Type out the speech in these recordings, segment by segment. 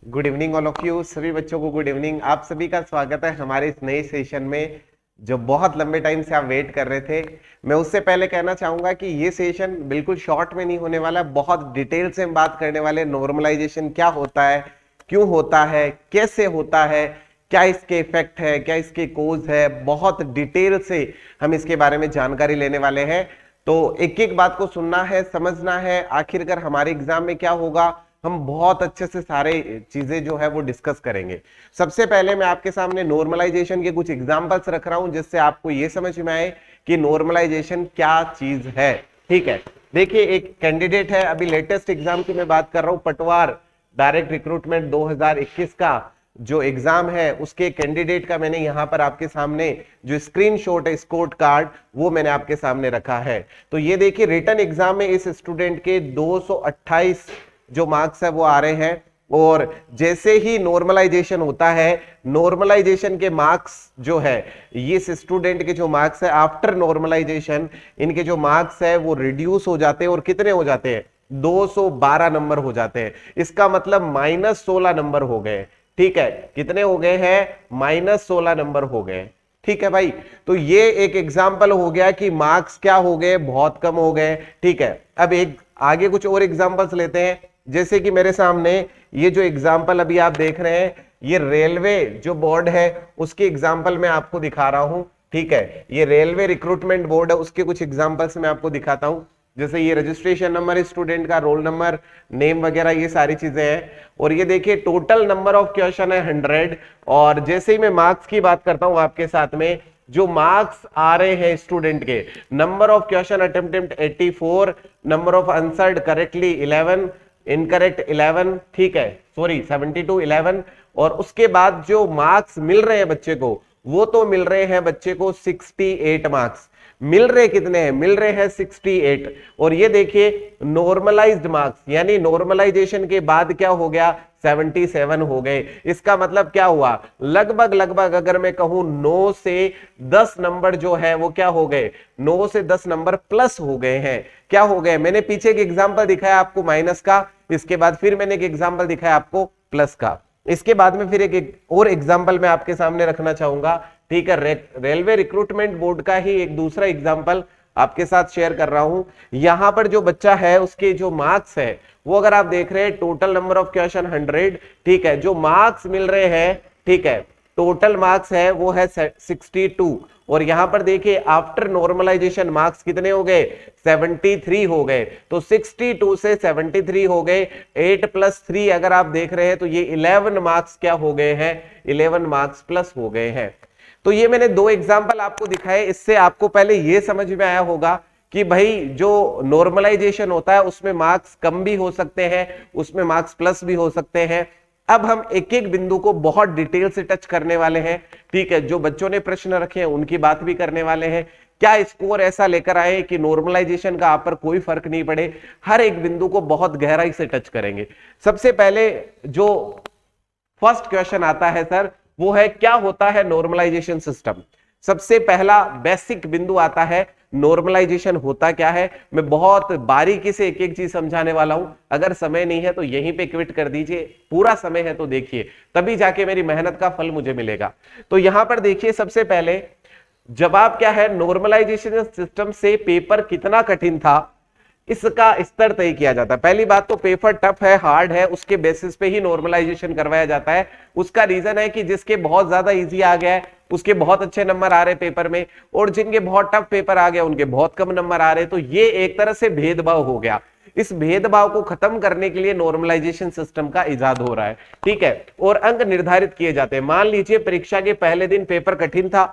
Good evening all of you. सभी बच्चों को गुड इवनिंग। आप सभी का स्वागत है हमारे इस नए सेशन में जो बहुत लंबे टाइम से आप वेट कर रहे थे। मैं उससे पहले कहना चाहूंगा कि ये सेशन बिल्कुल शॉर्ट में नहीं होने वाला, बहुत डिटेल से हम बात करने वाले। नॉर्मलाइजेशन क्या होता है, क्यों होता है, कैसे होता है, क्या इसके इफेक्ट है, क्या इसके कोज है, बहुत डिटेल से हम इसके बारे में जानकारी लेने वाले हैं। तो एक एक बात को सुनना है, समझना है, आखिरकार हमारे एग्जाम में क्या होगा, हम बहुत अच्छे से सारे चीजें जो है वो डिस्कस करेंगे। सबसे पहले मैं आपके सामने नॉर्मलाइजेशन के कुछ एग्जांपल्स रख रहा हूं जिससे आपको ये समझ में आए कि नॉर्मलाइजेशन क्या चीज है। ठीक है, देखिए एक कैंडिडेट है, अभी लेटेस्ट एग्जाम की मैं बात कर रहा हूं, पटवार डायरेक्ट रिक्रूटमेंट 2021 का जो एग्जाम है उसके कैंडिडेट का मैंने यहां पर आपके सामने जो स्क्रीनशॉट है, स्कोर कार्ड, वो मैंने आपके सामने रखा है। तो ये देखिए रिटन एग्जाम में इस स्टूडेंट के 228 जो मार्क्स है वो आ रहे हैं। और जैसे ही नॉर्मलाइजेशन होता है, नॉर्मलाइजेशन के मार्क्स जो है, इस स्टूडेंट के जो मार्क्स है आफ्टर नॉर्मलाइजेशन, इनके जो मार्क्स है वो रिड्यूस हो जाते हैं। और कितने हो जाते हैं? 212 नंबर हो जाते हैं। इसका मतलब -16 नंबर हो गए। ठीक है, कितने हो गए हैं? -16 नंबर हो गए। ठीक है भाई, तो ये एक एग्जाम्पल हो गया कि मार्क्स क्या हो गए, बहुत कम हो गए। ठीक है, अब एक आगे कुछ और एग्जाम्पल्स लेते हैं। जैसे कि मेरे सामने ये जो एग्जाम्पल अभी आप देख रहे हैं, ये रेलवे जो बोर्ड है उसके एग्जाम्पल मैं आपको दिखा रहा हूं। ठीक है, ये रेलवे रिक्रूटमेंट बोर्ड है, उसके कुछ एग्जाम्पल्स मैं आपको दिखाता हूं। जैसे ये रजिस्ट्रेशन नंबर, स्टूडेंट का रोल नंबर, नेम वगैरह, ये सारी चीजें हैं। और ये देखिए टोटल नंबर ऑफ क्वेश्चन है 100। और जैसे ही मैं मार्क्स की बात करता हूं आपके साथ में, जो मार्क्स आ रहे हैं स्टूडेंट के, number of question attempted 84, number of answered correctly 11, incorrect 11, ठीक है, सॉरी 72, 11। और उसके बाद जो मार्क्स मिल रहे हैं बच्चे को, वो तो मिल रहे हैं बच्चे को 68 मार्क्स। मिल रहे कितने हैं? मिल रहे हैं 68। और ये देखिए नॉर्मलाइज्ड मार्क्स, यानी नॉर्मलाइजेशन के बाद क्या हो गया? 77 हो गए। इसका मतलब क्या हुआ? लगभग लगभग अगर मैं कहूं 9 से 10 नंबर जो है वो क्या हो गए? 9 से 10 नंबर प्लस हो गए हैं। क्या हो गए? मैंने पीछे एक एग्जांपल दिखाया आपको माइनस का, इसके बाद फिर मैंने एक एग्जांपल दिखाया आपको प्लस का। इसके बाद में फिर एक और एग्जांपल मैं आपके सामने रखना चाहूंगा। ठीक है, रेलवे रिक्रूटमेंट बोर्ड का ही एक दूसरा एग्जांपल आपके साथ शेयर कर रहा हूं। यहां पर जो बच्चा है उसके जो मार्क्स है वो अगर आप देख रहे हैं, टोटल नंबर ऑफ क्वेश्चन 100। ठीक है, जो मार्क्स मिल रहे हैं, ठीक है, टोटल मार्क्स है वो है 62। और यहां पर देखिए आफ्टर नॉर्मलाइजेशन मार्क्स कितने हो गए? 73 हो गए। तो 62 से 73 हो गए। 8 + 3 अगर आप देख रहे हैं तो ये 11 मार्क्स क्या हो गए हैं? 11 मार्क्स प्लस हो गए हैं। तो ये मैंने दो एग्जाम्पल आपको दिखाए। इससे आपको पहले ये समझ में आया होगा कि भाई जो नॉर्मलाइजेशन होता है उसमें मार्क्स कम भी हो सकते हैं, उसमें मार्क्स प्लस भी हो सकते हैं। अब हम एक एक बिंदु को बहुत डिटेल से टच करने वाले हैं। ठीक है, जो बच्चों ने प्रश्न रखे हैं उनकी बात भी करने वाले हैं। क्या स्कोर ऐसा लेकर आए कि नॉर्मलाइजेशन का आप पर कोई फर्क नहीं पड़े, हर एक बिंदु को बहुत गहराई से टच करेंगे। सबसे पहले जो फर्स्ट क्वेश्चन आता है सर, वो है क्या होता है नॉर्मलाइजेशन सिस्टम। सबसे पहला बेसिक बिंदु आता है, नॉर्मलाइजेशन होता क्या है। मैं बहुत बारीकी से एक एक चीज समझाने वाला हूं। अगर समय नहीं है तो यहीं पे क्विट कर दीजिए, पूरा समय है तो देखिए, तभी जाके मेरी मेहनत का फल मुझे मिलेगा। तो यहां पर देखिए, सबसे पहले जवाब क्या है? नॉर्मलाइजेशन सिस्टम से पेपर कितना कठिन था इसका स्तर तय किया जाता है। पहली बात तो पेपर टफ है, हार्ड है, उसके बेसिस पे ही नॉर्मलाइजेशन करवाया जाता है। उसका रीजन है कि जिसके बहुत ज्यादा इजी आ गया है उसके बहुत अच्छे नंबर आ रहे पेपर में, और जिनके बहुत टफ पेपर आ गया उनके बहुत कम नंबर आ रहे। तो ये एक तरह से भेदभाव हो गया। इस भेदभाव को खत्म करने के लिए नॉर्मलाइजेशन सिस्टम का इजाद हो रहा है। ठीक है, और अंक निर्धारित किए जाते हैं। मान लीजिए परीक्षा के पहले दिन पेपर कठिन था,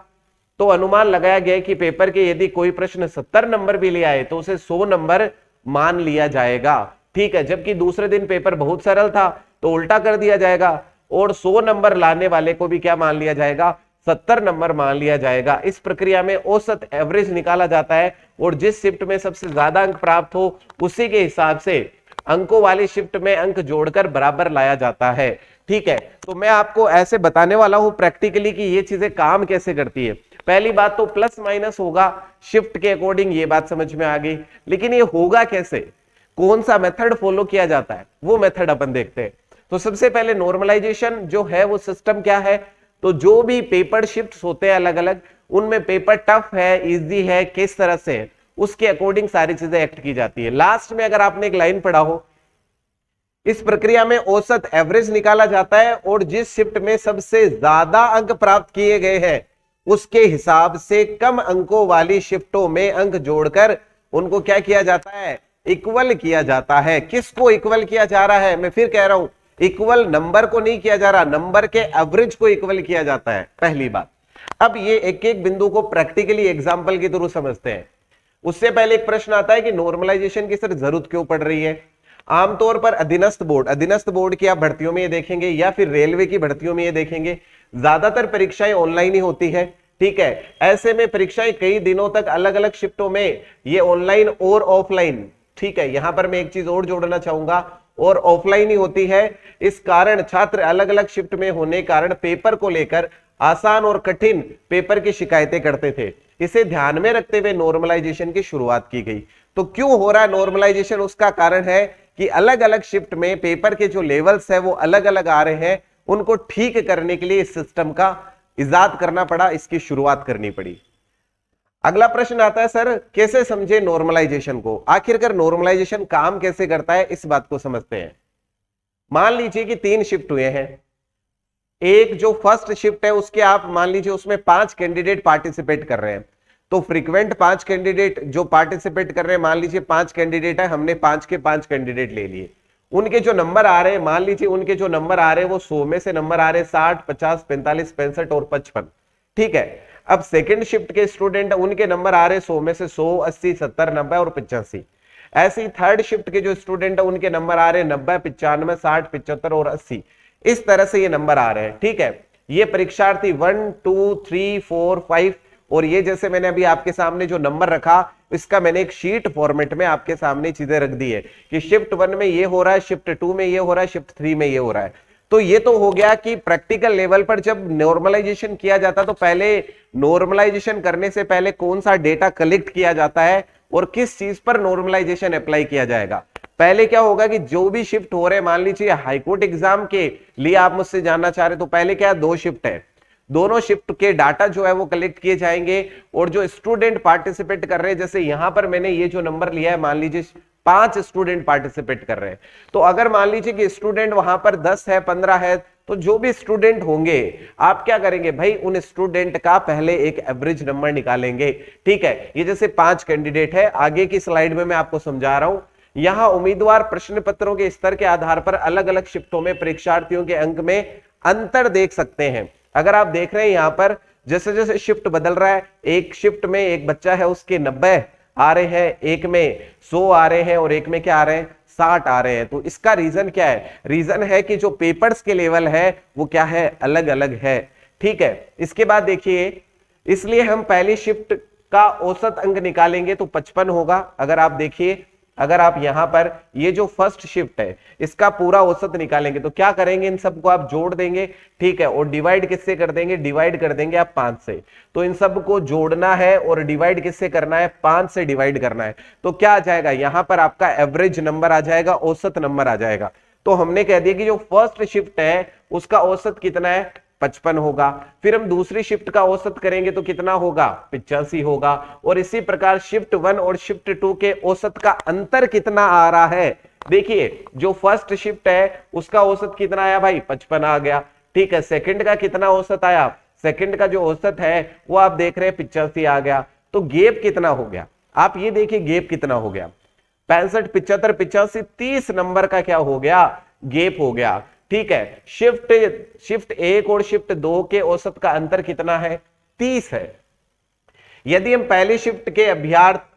तो अनुमान लगाया गया कि पेपर के यदि कोई प्रश्न 70 नंबर भी ले आए तो उसे 100 नंबर मान लिया जाएगा। ठीक है, जबकि दूसरे दिन पेपर बहुत सरल था तो उल्टा कर दिया जाएगा, और 100 नंबर लाने वाले को भी क्या मान लिया जाएगा? 70 नंबर मान लिया जाएगा। इस प्रक्रिया में औसत एवरेज निकाला जाता है, और जिस शिफ्ट में सबसे ज्यादा अंक प्राप्त हो उसी के हिसाब से अंकों वाली शिफ्ट में अंक जोड़कर बराबर लाया जाता है। ठीक है, तो मैं आपको ऐसे बताने वाला हूं प्रैक्टिकली कि ये चीजें काम कैसे करती है। पहली बात तो प्लस माइनस होगा शिफ्ट के अकॉर्डिंग, ये बात समझ में आ गई। लेकिन ये होगा कैसे, कौन सा मेथड फॉलो किया जाता है, वो मेथड अपन देखते हैं। तो सबसे पहले नॉर्मलाइजेशन जो है वो सिस्टम क्या है, तो जो भी पेपर शिफ्ट होते हैं अलग अलग, उनमें पेपर टफ है, इजी है, किस तरह से है, उसके अकॉर्डिंग सारी चीजें एक्ट की जाती है। लास्ट में अगर आपने एक लाइन पढ़ा हो, इस प्रक्रिया में औसत एवरेज निकाला जाता है और जिस शिफ्ट में सबसे ज्यादा अंक प्राप्त किए गए हैं उसके हिसाब से कम अंकों वाली शिफ्टों में अंक जोड़कर उनको क्या किया जाता है, इक्वल किया जाता है। किसको इक्वल किया जा रहा है, मैं फिर कह रहा हूं, इक्वल नंबर को नहीं किया जा रहा, नंबर के एवरेज को इक्वल किया जाता है, पहली बात। अब ये एक एक बिंदु को प्रैक्टिकली एग्जांपल के थ्रू समझते हैं। उससे पहले एक प्रश्न आता है कि नॉर्मलाइजेशन की सर जरूरत क्यों पड़ रही है। आमतौर पर अधीनस्थ बोर्ड की आप भर्तियों में ये देखेंगे या फिर रेलवे की भर्तियों में ये देखेंगे, ज्यादातर परीक्षाएं ऑनलाइन ही होती है, ठीक है। ऐसे में परीक्षाएं कई दिनों तक अलग अलग शिफ्टों में, ये ऑनलाइन और ऑफलाइन, ठीक है। यहां पर मैं एक चीज और जोड़ना चाहूंगा, और ऑफलाइन ही होती है। इस कारण छात्र अलग अलग शिफ्ट में होने कारण पेपर को लेकर आसान और कठिन पेपर की शिकायतें करते थे। इसे ध्यान में रखते हुए नॉर्मलाइजेशन की शुरुआत की गई। तो क्यों हो रहा है नॉर्मलाइजेशन, उसका कारण है कि अलग अलग शिफ्ट में पेपर के जो लेवल्स है वो अलग अलग आ रहे हैं, उनको ठीक करने के लिए इस सिस्टम का इजाद करना पड़ा, इसकी शुरुआत करनी पड़ी। अगला प्रश्न आता है, सर कैसे समझे नॉर्मलाइजेशन को, आखिरकार नॉर्मलाइजेशन काम कैसे करता है, इस बात को समझते हैं। मान लीजिए कि 3 शिफ्ट हुए हैं, एक जो फर्स्ट शिफ्ट है उसके आप मान लीजिए उसमें 5 कैंडिडेट पार्टिसिपेट कर रहे हैं, तो फ्रीक्वेंट 5 कैंडिडेट जो पार्टिसिपेट कर रहे हैं, मान लीजिए 5 कैंडिडेट है, हमने 5 के 5 कैंडिडेट ले लिए, उनके जो नंबर आ रहे हैं, मान लीजिए उनके जो नंबर आ रहे हैं वो 100 में से नंबर आ रहे हैं 60, 50, 45, 65 और 55, ठीक है। अब सेकंड शिफ्ट के स्टूडेंट, उनके नंबर आ रहे हैं 100 में से 100, 80, 70, 90 और 85। ऐसे ही थर्ड शिफ्ट के जो स्टूडेंट है उनके नंबर आ रहे हैं 90, 95, 60, 75 और 80। इस तरह से ये नंबर आ रहे हैं, ठीक है। ये परीक्षार्थी 1, 2, 3, 4, 5, और ये जैसे मैंने अभी आपके सामने जो नंबर रखा, इसका मैंने एक शीट फॉर्मेट में आपके सामने चीजें रख दी है कि शिफ्ट 1 में ये हो रहा है, शिफ्ट 2 में ये हो रहा है, शिफ्ट 3 में ये हो रहा है। तो ये तो हो गया कि प्रैक्टिकल लेवल पर जब नॉर्मलाइजेशन किया जाता तो पहले नॉर्मलाइजेशन करने से पहले कौन सा डेटा कलेक्ट किया जाता है और किस चीज पर नॉर्मलाइजेशन अप्लाई किया जाएगा। पहले क्या होगा कि जो भी शिफ्ट हो रहे हैं, मान लीजिए हाईकोर्ट एग्जाम के लिए आप मुझसे जानना चाह रहे, तो पहले क्या 2 शिफ्ट है, दोनों शिफ्ट के डाटा जो है वो कलेक्ट किए जाएंगे, और जो स्टूडेंट पार्टिसिपेट कर रहे हैं, जैसे यहां पर मैंने ये जो नंबर लिया है, मान लीजिए 5 स्टूडेंट पार्टिसिपेट कर रहे हैं, तो अगर मान लीजिए कि स्टूडेंट वहां पर 10 है, 15 है, तो जो भी स्टूडेंट होंगे आप क्या करेंगे भाई, उन स्टूडेंट का पहले एक एवरेज नंबर निकालेंगे, ठीक है। ये जैसे 5 कैंडिडेट है, आगे की स्लाइड में मैं आपको समझा रहा हूं। यहां उम्मीदवार प्रश्न पत्रों के स्तर के आधार पर अलग अलग शिफ्टों में परीक्षार्थियों के अंक में अंतर देख सकते हैं। अगर आप देख रहे हैं यहां पर जैसे जैसे शिफ्ट बदल रहा है, एक शिफ्ट में एक बच्चा है उसके 90 आ रहे हैं, एक में 100 आ रहे हैं, और एक में क्या आ रहे हैं, 60 आ रहे हैं। तो इसका रीजन क्या है, रीजन है कि जो पेपर्स के लेवल है वो क्या है, अलग अलग है, ठीक है। इसके बाद देखिए, इसलिए हम पहली शिफ्ट का औसत अंक निकालेंगे तो 55 होगा। अगर आप देखिए, अगर आप यहां पर ये जो फर्स्ट शिफ्ट है इसका पूरा औसत निकालेंगे तो क्या करेंगे, इन सबको आप जोड़ देंगे, ठीक है, और डिवाइड किससे कर देंगे, डिवाइड कर देंगे आप 5 से। तो इन सबको जोड़ना है और डिवाइड किससे करना है, 5 से डिवाइड करना है। तो क्या आ जाएगा, यहां पर आपका एवरेज नंबर आ जाएगा, औसत नंबर आ जाएगा। तो हमने कह दिया कि जो फर्स्ट शिफ्ट है उसका औसत कितना है, 55 होगा। फिर हम दूसरी शिफ्ट का औसत करेंगे तो कितना होगा, 85 होगा। और इसी प्रकार शिफ्ट 1 और शिफ्ट 2 के औसत का अंतर कितना आ रहा है, देखिए जो फर्स्ट शिफ्ट है उसका औसत कितना आया भाई, 55 आ गया, ठीक है। सेकंड का कितना औसत आया, सेकंड का जो औसत है वो आप देख रहे हैं 85 आ गया। तो गेप कितना हो गया, आप ये देखिए गेप कितना हो गया, 65, 75, 85, 30 नंबर का क्या हो गया, गेप हो गया, ठीक है। शिफ्ट 1 और शिफ्ट 2 के औसत का अंतर कितना है, 30 है। यदि हम पहली शिफ्ट के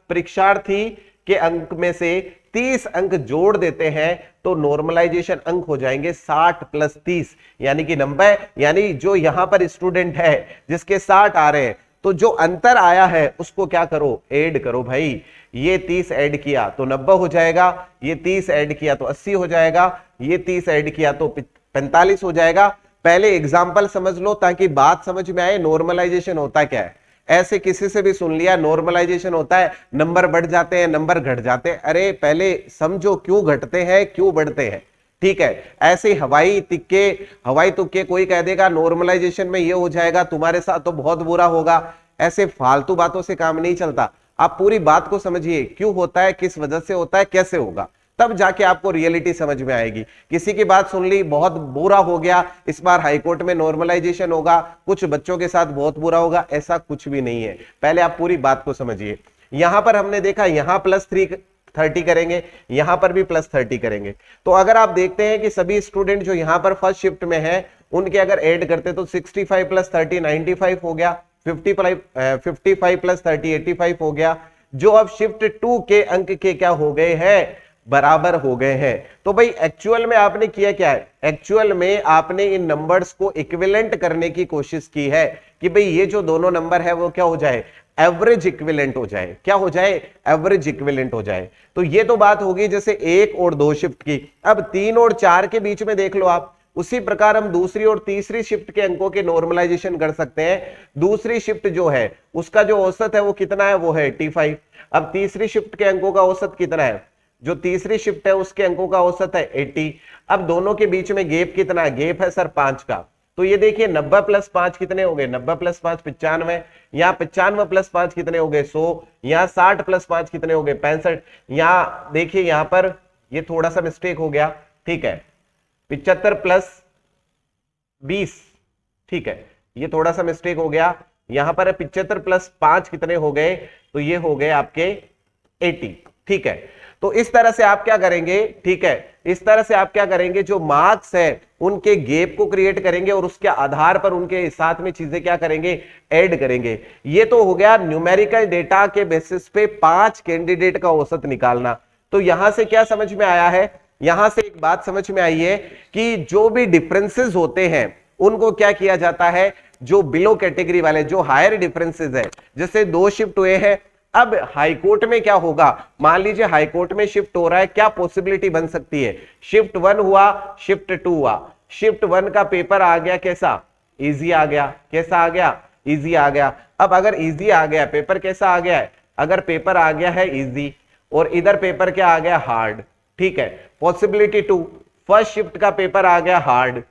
परीक्षार्थी के अंक में से 30 अंक जोड़ देते हैं तो नॉर्मलाइजेशन अंक हो जाएंगे 60 + 30 यानी कि 90। यानी जो यहां पर स्टूडेंट है जिसके 60 आ रहे हैं, तो जो अंतर आया है उसको क्या करो, ऐड करो भाई। ये 30 ऐड किया तो 90 हो जाएगा, ये 30 ऐड किया तो 80 हो जाएगा, ये 30 ऐड किया तो 45 हो जाएगा। पहले एग्जाम्पल समझ लो ताकि बात समझ में आए, नॉर्मलाइजेशन होता क्या है। ऐसे किसी से भी सुन लिया नॉर्मलाइजेशन होता है नंबर बढ़ जाते हैं, नंबर घट जाते हैं, अरे पहले समझो क्यों घटते हैं क्यों बढ़ते हैं, ठीक है। ऐसे हवाई तुक्के कोई कह देगा नॉर्मलाइजेशन में ये हो जाएगा, तुम्हारे साथ तो बहुत बुरा होगा, ऐसे फालतू बातों से काम नहीं चलता। आप पूरी बात को समझिए, क्यों होता है, किस वजह से होता है, कैसे होगा, तब जाके आपको रियलिटी समझ में आएगी। किसी की बात सुन ली, बहुत बुरा हो गया, इस बार हाईकोर्ट में नॉर्मलाइजेशन होगा, कुछ बच्चों के साथ बहुत बुरा होगा, ऐसा कुछ भी नहीं है। पहले आप पूरी बात को समझिए। यहां पर हमने देखा, यहां +330 करेंगे, यहां पर भी +30 करेंगे। तो अगर आप देखते हैं कि सभी स्टूडेंट जो यहां पर फर्स्ट शिफ्ट में है, उनके अगर ऐड करते तो 65 + 30 95 हो गया, 55 + 30 85 हो गया। जो अब शिफ्ट 2 के अंक के क्या हो गए हैं, बराबर हो गए हैं। तो भाई एक्चुअल में आपने किया क्या है, एक्चुअल में आपने इन नंबर्स को इक्विवेलेंट करने की कोशिश की है कि भाई ये जो दोनों नंबर है वो क्या हो जाए, एवरेज इक्विवेलेंट हो जाए। क्या हो जाए, एवरेज इक्विवेलेंट हो जाए। तो ये तो बात होगी जैसे 1 और 2 शिफ्ट की। अब 3 और 4 के बीच में देख लो आप, उसी प्रकार हम दूसरी और तीसरी शिफ्ट के अंकों के नॉर्मलाइजेशन कर सकते हैं। दूसरी शिफ्ट जो है उसका जो औसत है वो कितना है, वो है 85। अब तीसरी शिफ्ट के अंकों का औसत कितना है, जो तीसरी शिफ्ट है उसके अंकों का औसत है 80। अब दोनों के बीच में गैप कितना है, गैप है सर 5 का। तो ये देखिए 90 + 5 कितने हो गए, 90 + 5 95, यहाँ 95 + 5 कितने हो गए 100, यहाँ 60 + 5 कितने हो गए 65। यहाँ देखिए यहाँ पर ये थोड़ा सा मिस्टेक हो गया, ठीक है, 75 + 20, ठीक है, ये थोड़ा सा मिस्टेक हो गया। यहां पर 75 + 5 कितने हो गए, तो ये हो गए आपके 80, ठीक है। तो इस तरह से आप क्या करेंगे, ठीक है, इस तरह से आप क्या करेंगे, जो मार्क्स है उनके गैप को क्रिएट करेंगे और उसके आधार पर उनके साथ में चीजें क्या करेंगे, ऐड करेंगे। ये तो हो गया न्यूमेरिकल डेटा के बेसिस पे 5 कैंडिडेट का औसत निकालना। तो यहां से क्या समझ में आया है, यहां से एक बात समझ में आई है कि जो भी डिफरेंसेस होते हैं उनको क्या किया जाता है, जो बिलो कैटेगरी वाले, जो हायर डिफरेंसेस है, जैसे 2 शिफ्ट हुए हैं, अब हाईकोर्ट में क्या होगा, मान लीजिए हाईकोर्ट में शिफ्ट हो रहा है, क्या पॉसिबिलिटी बन सकती है, शिफ्ट 1 हुआ, शिफ्ट 2 हुआ, शिफ्ट 1 का पेपर आ गया कैसा, इजी आ गया, कैसा आ गया, इजी आ गया। अब अगर इजी आ गया, पेपर कैसा आ गया है, अगर पेपर आ गया है इजी और इधर पेपर क्या आ गया, हार्ड, ठीक है। पॉसिबिलिटी 2, फर्स्ट शिफ्ट का पेपर आ गया हार्ड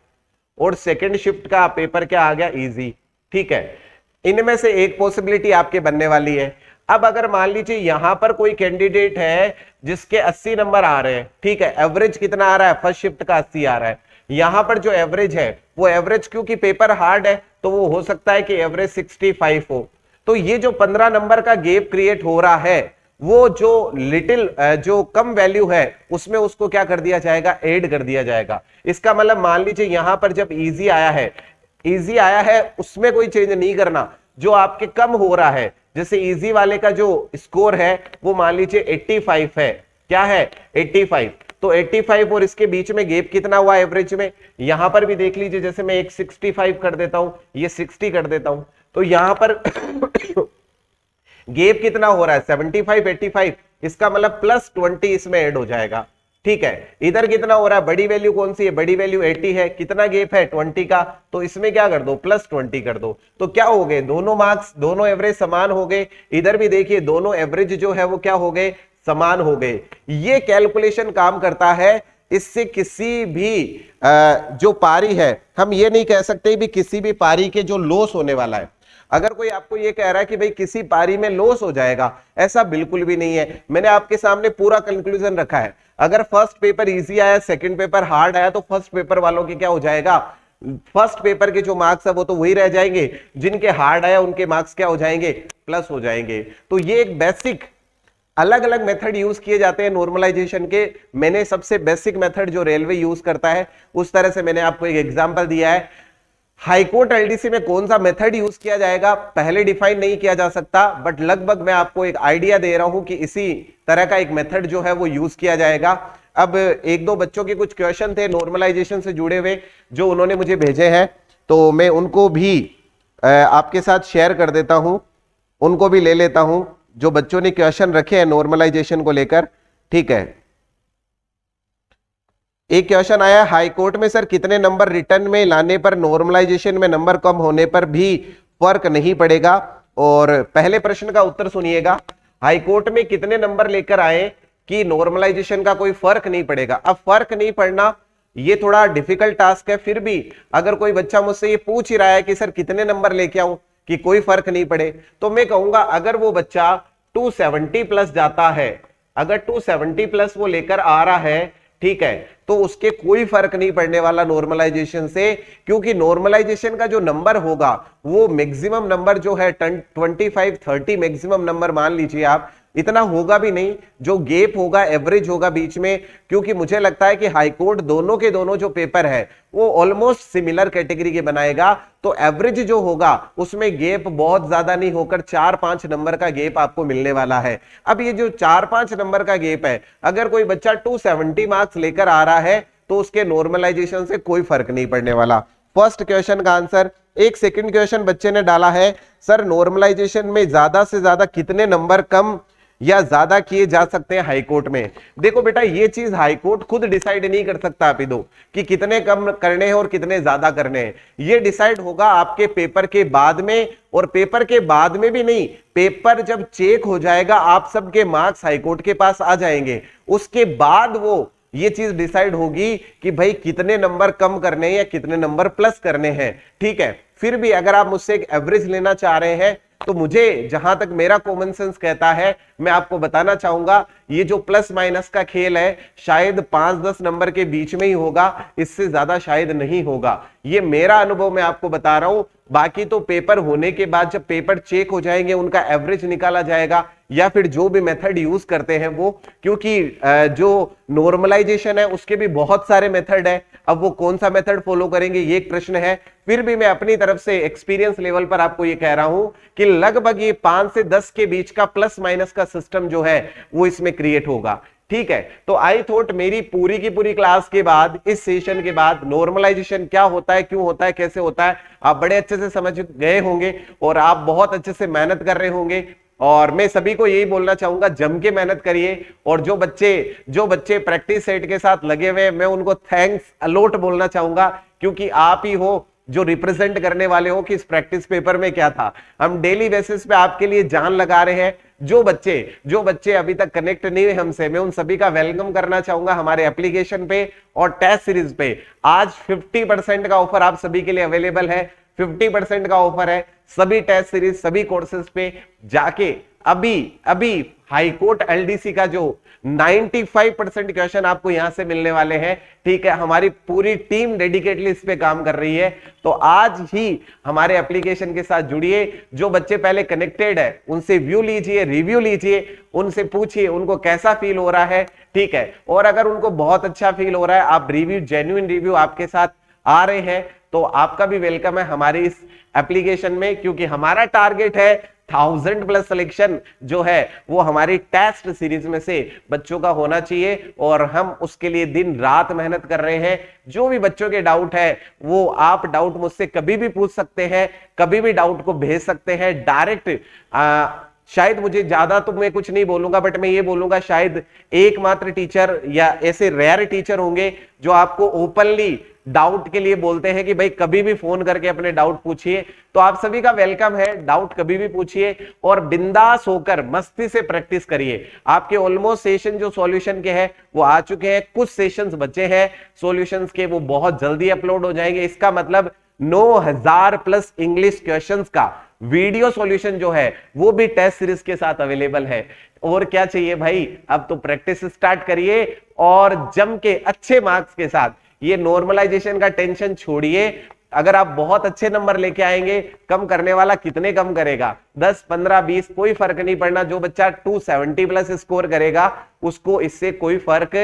और सेकंड शिफ्ट का पेपर क्या आ गया, इजी, ठीक है। इनमें से एक पॉसिबिलिटी आपके बनने वाली है। अब अगर मान लीजिए यहां पर कोई कैंडिडेट है जिसके 80 नंबर आ रहे हैं, ठीक है, एवरेज कितना आ रहा है, फर्स्ट शिफ्ट का 80 आ रहा है। यहां पर जो एवरेज है वो एवरेज, क्योंकि पेपर हार्ड है तो वो हो सकता है कि एवरेज 65 हो। तो ये जो 15 नंबर का गैप क्रिएट हो रहा है, वो जो लिटिल जो कम वैल्यू है उसमें उसको क्या कर दिया जाएगा, ऐड कर दिया जाएगा। इसका मतलब मान लीजिए यहां पर जब इजी आया है, इजी आया है उसमें कोई चेंज नहीं करना, जो आपके कम हो रहा है, जैसे इजी वाले का जो स्कोर है वो मान लीजिए 85 है, क्या है 85, तो 85 और इसके बीच में गैप कितना हुआ एवरेज में, यहां पर भी देख लीजिए, जैसे मैं एक 65 कर देता हूं, ये 60 कर देता हूं, तो यहां पर गैप कितना हो रहा है 75 85, इसका मतलब +20 इसमें ऐड हो जाएगा, ठीक है। इधर कितना हो रहा है, बड़ी वैल्यू कौन सी है, बड़ी वैल्यू 80 है, कितना गैप है 20 का, तो इसमें क्या कर दो, +20 कर दो। तो क्या हो गए, दोनों मार्क्स, दोनों एवरेज समान हो गए। इधर भी देखिए दोनों एवरेज जो है वो क्या हो गए, समान हो गए। ये कैलकुलेशन काम करता है, इससे किसी भी जो पारी है, हम ये नहीं कह सकते भी किसी भी पारी के जो लॉस होने वाला है। अगर कोई आपको ये कह रहा है कि भाई किसी पारी में लॉस हो जाएगा, ऐसा बिल्कुल भी नहीं है। मैंने आपके सामने पूरा कंक्लूजन रखा है। अगर फर्स्ट पेपर इजी आया, सेकंड पेपर हार्ड आया, तो फर्स्ट पेपर वालों के क्या हो जाएगा, फर्स्ट पेपर के जो मार्क्स है वो तो वही रह जाएंगे, जिनके हार्ड आया उनके मार्क्स क्या हो जाएंगे, प्लस हो जाएंगे। तो ये एक बेसिक, अलग अलग मेथड यूज किए जाते हैं नॉर्मलाइजेशन के। मैंने सबसे बेसिक मेथड जो रेलवे यूज करता है उस तरह से मैंने आपको एक एग्जांपल दिया है। हाईकोर्ट एलडीसी में कौन सा मेथड यूज किया जाएगा पहले डिफाइन नहीं किया जा सकता, बट लगभग मैं आपको एक आइडिया दे रहा हूं कि इसी तरह का एक मेथड जो है वो यूज किया जाएगा। अब एक दो बच्चों के कुछ क्वेश्चन थे नॉर्मलाइजेशन से जुड़े हुए जो उन्होंने मुझे भेजे हैं, तो मैं उनको भी आपके साथ शेयर कर देता हूं, उनको भी ले लेता हूं, जो बच्चों ने क्वेश्चन रखे हैं नॉर्मलाइजेशन को लेकर। ठीक है, एक क्वेश्चन आया हाई कोर्ट में, सर कितने नंबर रिटर्न में लाने पर नॉर्मलाइजेशन में नंबर कम होने पर भी फर्क नहीं पड़ेगा। और पहले प्रश्न का उत्तर सुनिएगा, हाई कोर्ट में कितने नंबर लेकर आए कि नॉर्मलाइजेशन का कोई फर्क नहीं पड़ेगा। अब फर्क नहीं पड़ना, ये थोड़ा डिफिकल्ट टास्क है, फिर भी अगर कोई बच्चा मुझसे ये पूछ ही रहा है कि सर कितने नंबर लेके आऊं कि कोई फर्क नहीं पड़े, तो मैं कहूंगा अगर वो बच्चा 270 प्लस जाता है, अगर 270 प्लस वो लेकर आ रहा है, ठीक है, तो उसके कोई फर्क नहीं पड़ने वाला नॉर्मलाइजेशन से, क्योंकि नॉर्मलाइजेशन का जो नंबर होगा वो मैक्सिमम नंबर जो है 25-30 मैक्सिमम नंबर मान लीजिए आप, इतना होगा भी नहीं, जो गेप होगा एवरेज होगा बीच में, क्योंकि मुझे लगता है कि हाईकोर्ट दोनों के दोनों जो पेपर है वो ऑलमोस्ट सिमिलर कैटेगरी के बनाएगा, तो एवरेज जो होगा उसमें गेप बहुत ज्यादा नहीं होकर 4-5 नंबर का गेप आपको मिलने वाला है। अब ये जो 4-5 नंबर का गेप है, अगर कोई बच्चा 270 मार्क्स लेकर आ रहा है तो उसके नॉर्मलाइजेशन से कोई फर्क नहीं पड़ने वाला। फर्स्ट क्वेश्चन का आंसर। एक सेकंड क्वेश्चन बच्चे ने डाला है, सर नॉर्मलाइजेशन में ज्यादा से ज्यादा कितने नंबर कम या ज्यादा किए जा सकते हैं हाईकोर्ट में। देखो बेटा, ये चीज हाईकोर्ट खुद डिसाइड नहीं कर सकता अपिदो कि कितने कम करने हैं और कितने ज्यादा करने हैं। ये डिसाइड होगा आपके पेपर के बाद में, और पेपर के बाद में भी नहीं, पेपर जब चेक हो जाएगा, आप सबके मार्क्स हाईकोर्ट के पास आ जाएंगे, उसके बाद वो ये चीज डिसाइड होगी कि भाई कितने नंबर कम करने हैं या कितने नंबर प्लस करने हैं। ठीक है, फिर भी अगर आप मुझसे एक एवरेज लेना चाह रहे हैं, तो मुझे जहां तक मेरा कॉमन सेंस कहता है, मैं आपको बताना चाहूंगा, ये जो प्लस माइनस का खेल है शायद 5-10 नंबर के बीच में ही होगा, इससे ज्यादा शायद नहीं होगा। ये मेरा अनुभव मैं आपको बता रहा हूं। बाकी तो पेपर होने के बाद जब पेपर चेक हो जाएंगे, उनका एवरेज निकाला जाएगा, या फिर जो भी मेथड यूज करते हैं वो, क्योंकि जो नॉर्मलाइजेशन है उसके भी बहुत सारे मेथड है। अब वो कौन सा मेथड फॉलो करेंगे ये एक प्रश्न है। फिर भी मैं अपनी तरफ से एक्सपीरियंस लेवल पर आपको ये कह रहा हूं कि लगभग ये 5 से 10 के बीच का प्लस माइनस का सिस्टम जो है वो इसमें क्रिएट होगा। ठीक है, तो आई थॉट मेरी पूरी की पूरी क्लास के बाद, इस सेशन के बाद, नॉर्मलाइजेशन क्या होता है, क्यों होता है, कैसे होता है, आप बड़े अच्छे से समझ गए होंगे और आप बहुत अच्छे से मेहनत कर रहे होंगे। और मैं सभी को यही बोलना चाहूंगा, जम के मेहनत करिए। और जो बच्चे प्रैक्टिस सेट के साथ लगे हुए, मैं उनको थैंक्स अलॉट बोलना चाहूंगा, क्योंकि आप ही हो जो रिप्रेजेंट करने वाले हो कि इस प्रैक्टिस पेपर में क्या था। हम डेली बेसिस पे आपके लिए जान लगा रहे हैं। जो बच्चे अभी तक कनेक्ट नहीं हुए हमसे, मैं उन सभी का वेलकम करना चाहूंगा हमारे एप्लीकेशन पे और टेस्ट सीरीज पे। आज 50% का ऑफर आप सभी के लिए अवेलेबल है। 50% का ऑफर है सभी टेस्ट सीरीज, सभी कोर्सेज पे जाके अभी हाईकोर्ट एलडीसी का जो 95% क्वेश्चन आपको यहां से मिलने वाले हैं। ठीक है, हमारी पूरी टीम डेडिकेटली इस पे काम कर रही है। तो आज ही हमारे एप्लीकेशन के साथ जुड़िए। जो बच्चे पहले कनेक्टेड है उनसे व्यू लीजिए, रिव्यू लीजिए, उनसे पूछिए उनको कैसा फील हो रहा है। ठीक है, और अगर उनको बहुत अच्छा फील हो रहा है, आप रिव्यू, जेन्युइन रिव्यू आपके साथ आ रहे हैं, तो आपका भी वेलकम है हमारे इस एप्लीकेशन में, क्योंकि हमारा टारगेट है 1000+ सिलेक्शन जो है वो हमारी टेस्ट सीरीज में से बच्चों का होना चाहिए, और हम उसके लिए दिन रात मेहनत कर रहे हैं। जो भी बच्चों के डाउट है वो आप डाउट मुझसे कभी भी पूछ सकते हैं, कभी भी डाउट को भेज सकते हैं डायरेक्ट। शायद मुझे ज्यादा तो मैं कुछ नहीं बोलूंगा, बट मैं ये बोलूंगा शायद एकमात्र टीचर या ऐसे रेयर टीचर होंगे जो आपको ओपनली डाउट के लिए बोलते हैं कि भाई कभी भी फोन करके अपने डाउट पूछिए। तो आप सभी का वेलकम है, डाउट कभी भी पूछिए और बिंदास होकर मस्ती से प्रैक्टिस करिए। आपके ऑलमोस्ट सेशन जो सॉल्यूशन के हैं वो आ चुके हैं, कुछ सेशंस बचे हैं सॉल्यूशंस के, वो बहुत जल्दी अपलोड हो जाएंगे। इसका मतलब 9000+ इंग्लिश क्वेश्चंस का वीडियो सॉल्यूशन जो है वो भी टेस्ट सीरीज के साथ अवेलेबल है। और क्या चाहिए भाई, अब तो प्रैक्टिस स्टार्ट करिए और जम के अच्छे मार्क्स के साथ। ये नॉर्मलाइजेशन का टेंशन छोड़िए, अगर आप बहुत अच्छे नंबर लेके आएंगे, कम करने वाला कितने कम करेगा, 10, 15, 20 कोई फर्क नहीं पड़ना। जो बच्चा 270+ स्कोर करेगा उसको इससे कोई फर्क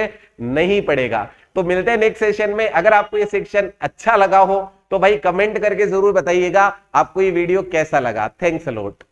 नहीं पड़ेगा। तो मिलते हैं नेक्स्ट सेशन में। अगर आपको ये सेक्शन अच्छा लगा हो तो भाई कमेंट करके जरूर बताइएगा आपको ये वीडियो कैसा लगा। Thanks a lot.